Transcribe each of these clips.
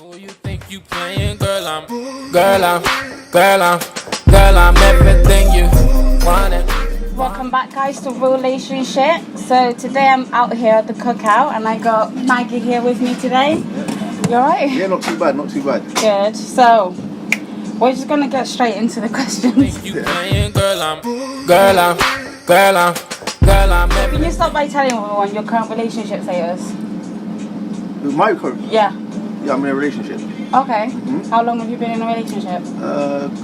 Who you think you playing? Girl, I'm everything you wanted. Welcome back, guys, to Real Lation Shit. So today I'm out here at the cookout and I got Maggie here with me today. You alright? Yeah, not too bad, not too bad. Good. So we're just gonna get straight into the questions. Think you playing? Girl, I'm Can you start by telling everyone your current relationship status? With my current, Yeah. yeah, I'm in a relationship. Okay. How long have you been in a relationship?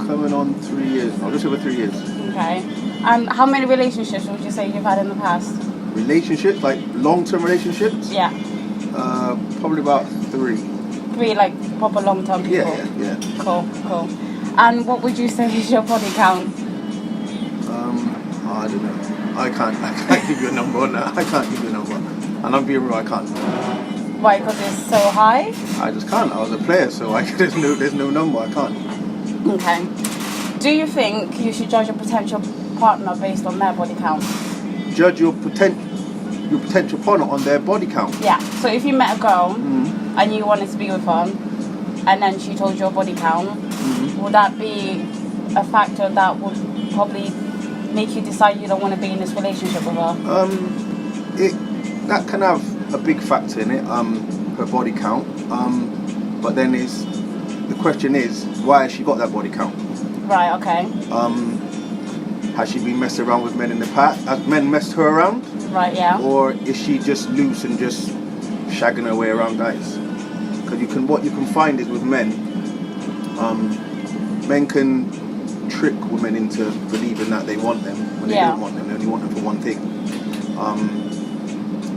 Coming on 3 years now, just over 3 years. Okay. And how many relationships would you say you've had in the past? Relationships, like long-term relationships? Yeah. Probably about 3. 3 like proper long-term people? Yeah. Cool. And what would you say is your body count? I don't know. I can't give you a number on that. I can't give you a number. And I'm being real, I can't. Why? Because it's so high? I just can't. I was a player, so there's no number. I can't. Okay. Do you think you should judge a potential partner based on their body count? Judge your potential partner on their body count. Yeah. So if you met a girl and you wanted to be with her, and then she told your body count, would that be a factor that would probably make you decide you don't want to be in this relationship with her? That can have a big factor in it, her body count. But then the question is, why has she got that body count? Right, okay. Has she been messed around with men in the past? Has men messed her around? Right, yeah. Or is she just loose and just shagging her way around guys? Because what you can find is with men, men can trick women into believing that they want them when they don't want them. They only want them for one thing.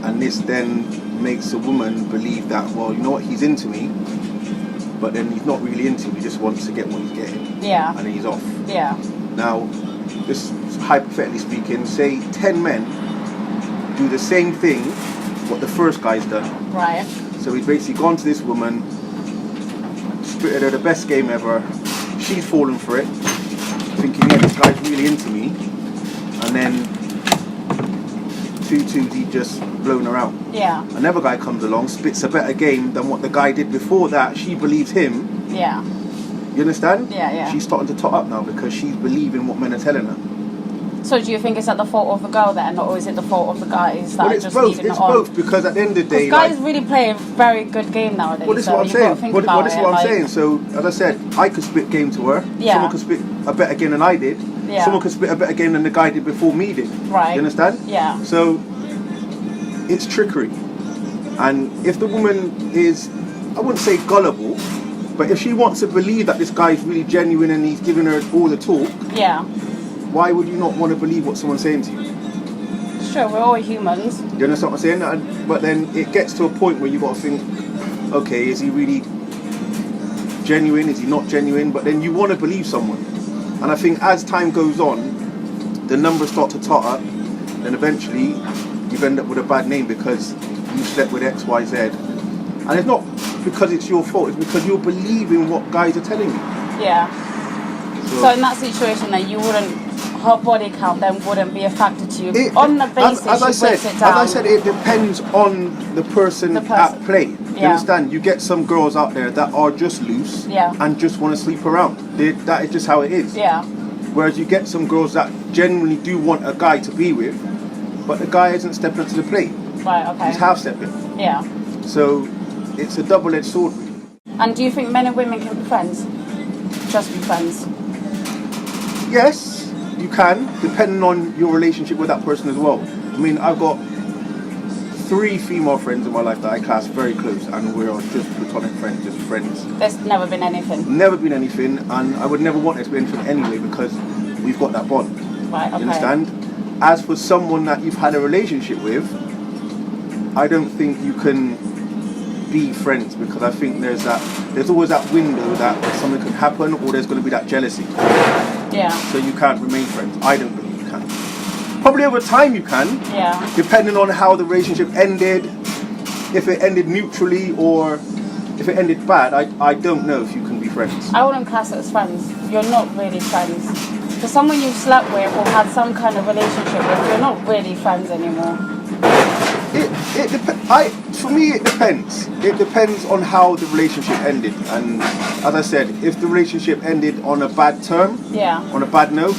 And this then makes a woman believe that, well, you know what, he's into me, but then he's not really into me, he just wants to get what he's getting. Yeah. And then he's off. Yeah. Now, just hypothetically speaking, say 10 men do the same thing what the first guy's done. Right. So he's basically gone to this woman, spitted her the best game ever, she's fallen for it, thinking, yeah, this guy's really into me, and then 2 twos, he just blown her out. Yeah. Another guy comes along, spits a better game than what the guy did before that. She believes him. Yeah. You understand? Yeah. She's starting to tot up now because she's believing what men are telling her. So do you think it's at the fault of the girl then, or is it the fault of the guys that Well, are it's just both. leaving It's it on? both, because at the end of the day, guys really play a very good game nowadays. Well, this is so what I'm you've got to saying. think Well, about this is it, what I'm like- saying. So, as I said, I could spit game to her. Yeah. Someone could spit a better game than I did. Yeah. Someone could spit a better game than the guy did before me did. Right. You understand? Yeah. So, it's trickery. And if the woman is, I wouldn't say gullible, but if she wants to believe that this guy is really genuine and he's giving her all the talk, Yeah. why would you not want to believe what someone's saying to you? Sure, we're all humans. You understand what I'm saying? But then it gets to a point where you got to think, okay, is he really genuine? Is he not genuine? But then you want to believe someone. And I think as time goes on, the numbers start to tot up, then eventually you end up with a bad name because you slept with X, Y, Z. And it's not because it's your fault, it's because you're believing what guys are telling you. Yeah. So in that situation then you wouldn't, her body count then wouldn't be a factor to you on the basis as I she breaks said, it down. As I said, it depends on the person at play. You understand? You get some girls out there that are just loose and just want to sleep around. That is just how it is. Yeah. Whereas you get some girls that genuinely do want a guy to be with, but the guy isn't stepping up to the plate. Right, okay. He's half stepping. Yeah. So it's a double-edged sword. And do you think men and women can be friends? Just be friends? Yes, you can, depending on your relationship with that person as well. I mean, I've got 3 female friends in my life that I class very close, and we're just platonic friends, just friends. There's never been anything? Never been anything, and I would never want it to be anything anyway because we've got that bond. Right, okay. You understand? As for someone that you've had a relationship with, I don't think you can be friends because I think there's always that window that something could happen or there's going to be that jealousy. Yeah. So you can't remain friends. I don't believe you can. Probably over time you can. Yeah. Depending on how the relationship ended, if it ended neutrally or if it ended bad, I don't know if you can be friends. I wouldn't class it as friends. You're not really friends. For someone you've slept with or had some kind of relationship with, you're not really friends anymore. For me, it depends. It depends on how the relationship ended. And as I said, if the relationship ended on a bad term, on a bad note,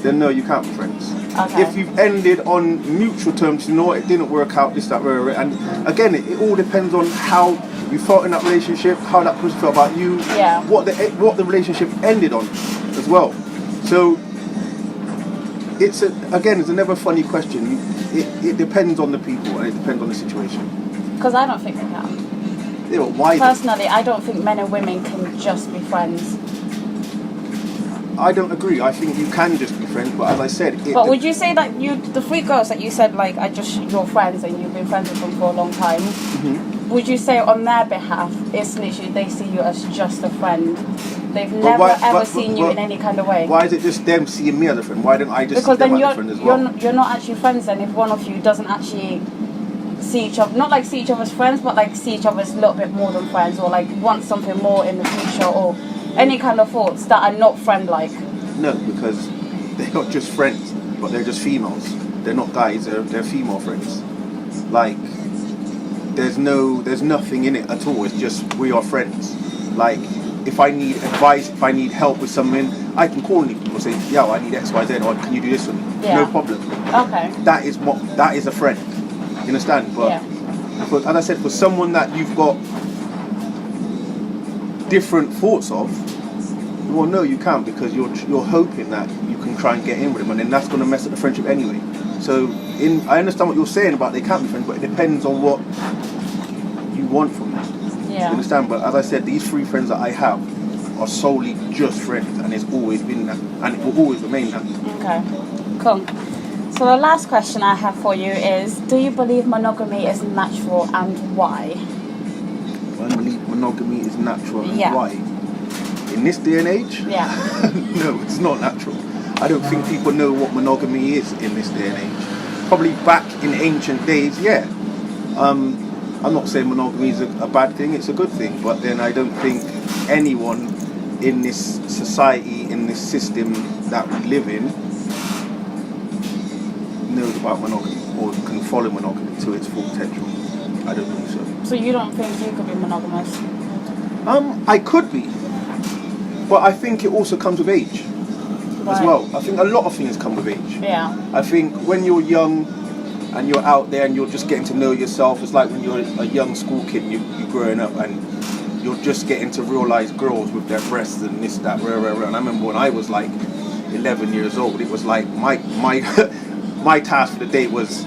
then no, you can't be friends. Okay. If you've ended on mutual terms, you know what, it didn't work out, this, that, and again, it all depends on how you felt in that relationship, how that person felt about you, what the relationship ended on as well. So it's a never funny question. It depends on the people and it depends on the situation. Because I don't think they can. Yeah, why? Personally, I don't think men and women can just be friends. I don't agree. I think you can just be friends, but as I said... But would you say that the 3 girls that you said, like, are just your friends and you've been friends with them for a long time, would you say on their behalf, it's literally they see you as just a friend? They've never ever seen you in any kind of way? Why is it just them seeing me as a friend? Why don't I just see them as a friend as well? You're not actually friends then if one of you doesn't actually see each other, not like see each other as friends, but like see each other as a little bit more than friends, or like want something more in the future, or any kind of thoughts that are not friend-like. No, because they're not just friends, but they're just females. They're not guys, they're female friends. Like, there's nothing in it at all. It's just we are friends. Like, if I need advice, if I need help with something, I can call people and say, yeah, I need X, Y, Z, or can you do this for me? No problem. Okay. That is a friend. You understand? But as I said, for someone that you've got different thoughts of, well, no, you can't, because you're hoping that you can try and get in with them, and then that's going to mess up the friendship anyway. So I understand what you're saying about they can't be friends, but it depends on what you want from them. Yeah. You understand? But as I said, these 3 friends that I have are solely just friends, and it's always been that, and it will always remain that. Okay, cool. So the last question I have for you is, do you believe monogamy is natural, and why? I believe monogamy is natural, and why? In this day and age? Yeah. No, it's not natural. I don't think people know what monogamy is in this day and age. Probably back in ancient days, yeah. I'm not saying monogamy is a bad thing, it's a good thing, but then I don't think anyone in this society, in this system that we live in, knows about monogamy or can follow monogamy to its full potential. I don't think so. So you don't think you could be monogamous? I could be, but I think it also comes with age as well. I think a lot of things come with age. Yeah. I think when you're young and you're out there and you're just getting to know yourself, it's like when you're a young school kid and you're growing up and you're just getting to realise girls with their breasts and this, that, and I remember when I was like 11 years old, it was like my my task for the day was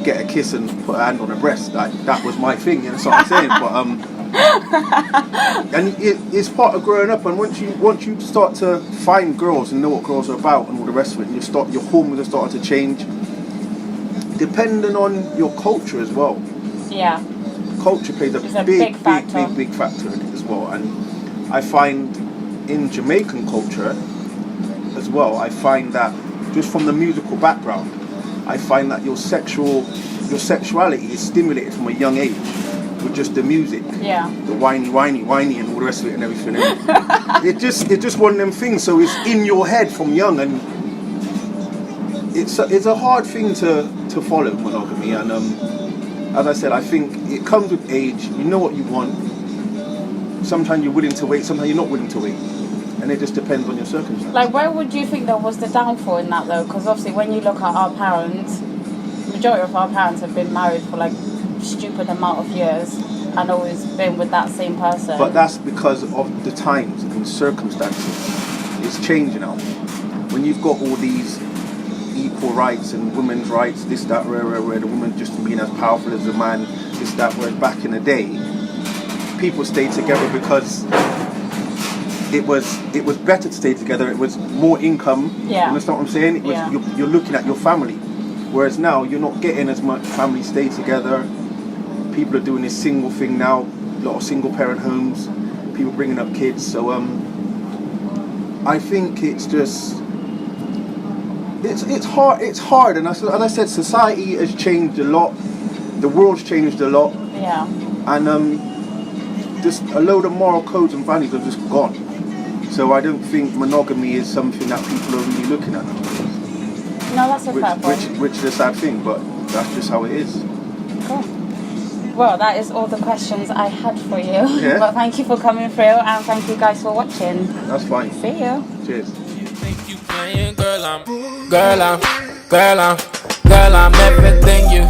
get a kiss and put a hand on her breast. That was my thing, you know what I'm saying? But and it's part of growing up, and once you start to find girls and know what girls are about and all the rest of it, and your hormones are starting to change, depending on your culture as well. Yeah. Culture plays a big factor in it as well, and I find in Jamaican culture as well, I find that just from the musical background, I find that your sexuality is stimulated from a young age with just the music, the whiny, and all the rest of it and everything. It's just one of them things. So it's in your head from young, and it's a hard thing to follow monogamy. And as I said, I think it comes with age. You know what you want. Sometimes you're willing to wait. Sometimes you're not willing to wait. And it just depends on your circumstances. Like, where would you think there was the downfall in that, though? Because obviously, when you look at our parents, the majority of our parents have been married for like stupid amount of years and always been with that same person. But that's because of the times and circumstances. It's changing now. When you've got all these equal rights and women's rights, this, that, where the woman just being as powerful as the man, this, that, where back in the day, people stayed together because it was better to stay together. It was more income. Yeah. You understand what I'm saying? It was you're looking at your family, whereas now you're not getting as much family stay together. People are doing this single thing now. A lot of single parent homes. People bringing up kids. So I think it's just it's hard. It's hard, and as I said, society has changed a lot. The world's changed a lot. Yeah. And just a load of moral codes and values have just gone. So I don't think monogamy is something that people are really looking at. No, that's a fair point. Which is a sad thing, but that's just how it is. Cool. Well, that is all the questions I had for you. Yeah. But thank you for coming through, and thank you guys for watching. That's fine. See you. Cheers. You think you playing, girl, I'm everything you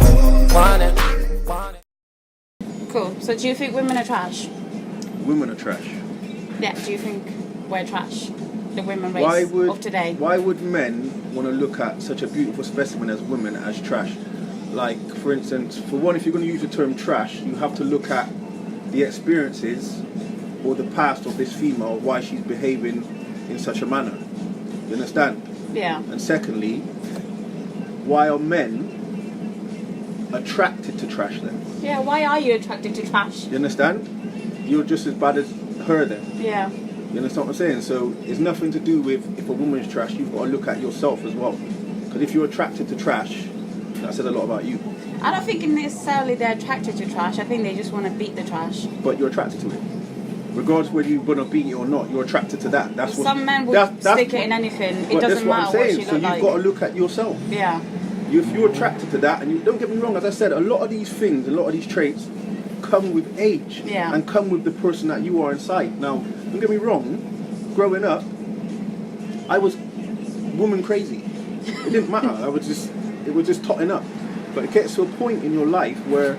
wanted. Cool. So do you think women are trash? Women are trash. Yeah, do you think we're trash? The women race of today? Why would men want to look at such a beautiful specimen as women as trash? Like, for instance, for one, if you're going to use the term trash, you have to look at the experiences or the past of this female, why she's behaving in such a manner. You understand? Yeah. And secondly, why are men attracted to trash then? Yeah, why are you attracted to trash? You understand? You're just as bad as her then. Yeah. You understand what I'm saying? So it's nothing to do with if a woman's trash, you've got to look at yourself as well. Because if you're attracted to trash, that says a lot about you. I don't think necessarily they're attracted to trash. I think they just want to beat the trash. But you're attracted to it. Regardless whether you're going to beat it or not, you're attracted to that. That's what, some men will stick it in anything. It doesn't matter what she so looks like. you've got to look at yourself. Yeah. If you're attracted to that, and you don't get me wrong, as I said, a lot of these things, a lot of these traits come with age. Yeah. And come with the person that you are inside. Now, don't get me wrong, growing up, I was woman crazy. It didn't matter. It was just totting up. But it gets to a point in your life where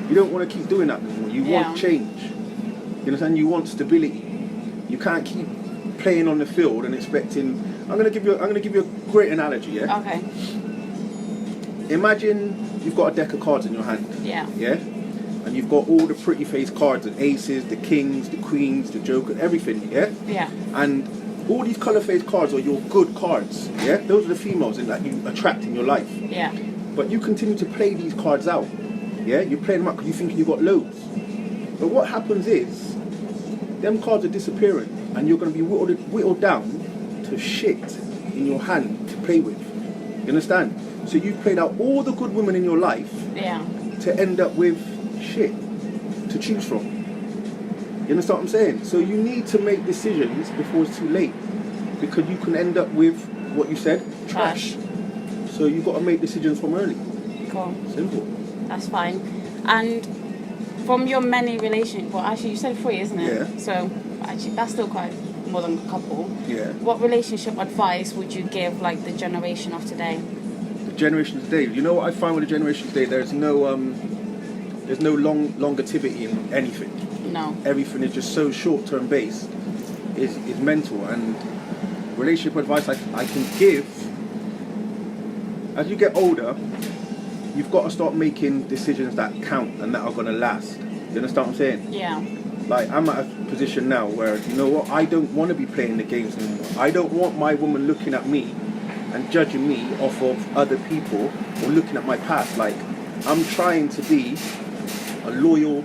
you don't want to keep doing that anymore. You want change. You understand? You want stability. You can't keep playing on the field and expecting. I'm gonna give you a great analogy. Yeah. Okay. Imagine you've got a deck of cards in your hand. Yeah. Yeah. And you've got all the pretty face cards, the aces, the kings, the queens, the joker, everything. Yeah. Yeah. And all these colour face cards are your good cards. Yeah. Those are the females that you attract in your life. Yeah. But you continue to play these cards out. Yeah, you're playing them out because you think you've got loads. But what happens is, them cards are disappearing and you're going to be whittled down to shit in your hand to play with. You understand? So you've played out all the good women in your life to end up with shit to choose from. You understand what I'm saying? So you need to make decisions before it's too late, because you can end up with what you said, trash. So you've got to make decisions from early. Cool. Simple. That's fine. And from your many relationships, well, actually you said 3, isn't it? Yeah. So actually that's still quite more than a couple. Yeah. What relationship advice would you give like the generation of today? The generation today. You know what I find with the generation today? There's no longevity in anything. No. Everything is just so short-term based. Is mental. And relationship advice I can give. As you get older, you've got to start making decisions that count and that are going to last. You understand what I'm saying? Yeah. Like, I'm at a position now where, you know what, I don't want to be playing the games anymore. I don't want my woman looking at me and judging me off of other people or looking at my past. Like, I'm trying to be a loyal,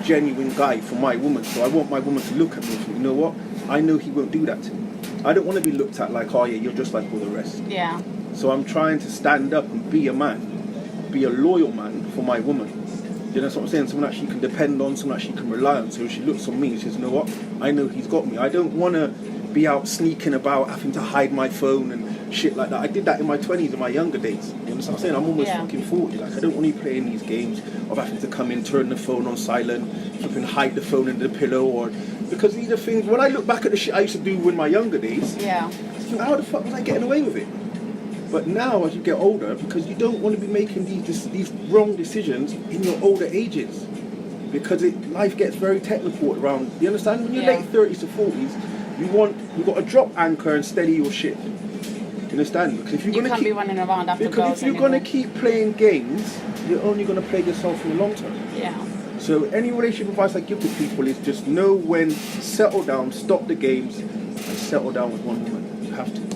genuine guy for my woman. So I want my woman to look at me and think, you know what, I know he won't do that to me. I don't want to be looked at like, oh yeah, you're just like all the rest. Yeah. So I'm trying to stand up and be a man, be a loyal man for my woman. You know what I'm saying? Someone that she can depend on, someone that she can rely on. So if she looks on me and says, you know what, I know he's got me. I don't want to be out sneaking about, having to hide my phone and shit like that. I did that in my 20s, in my younger days. You know what I'm saying? I'm almost fucking 40. Like, I don't want to be playing these games of having to come in, turn the phone on silent, flipping hide the phone in the pillow, or because these are things. When I look back at the shit I used to do in my younger days, I think, how the fuck was I getting away with it? But now, as you get older, because you don't want to be making these wrong decisions in your older ages, because life gets very technical around. You understand? When you're late 30s to 40s, you've got to drop anchor and steady your shit. You understand? Because if you're going to keep running around after because if you're going to keep playing games, you're only going to play yourself in the long term. Yeah. So any relationship advice I give to people is just know when, settle down, stop the games, and settle down with one woman. You have to.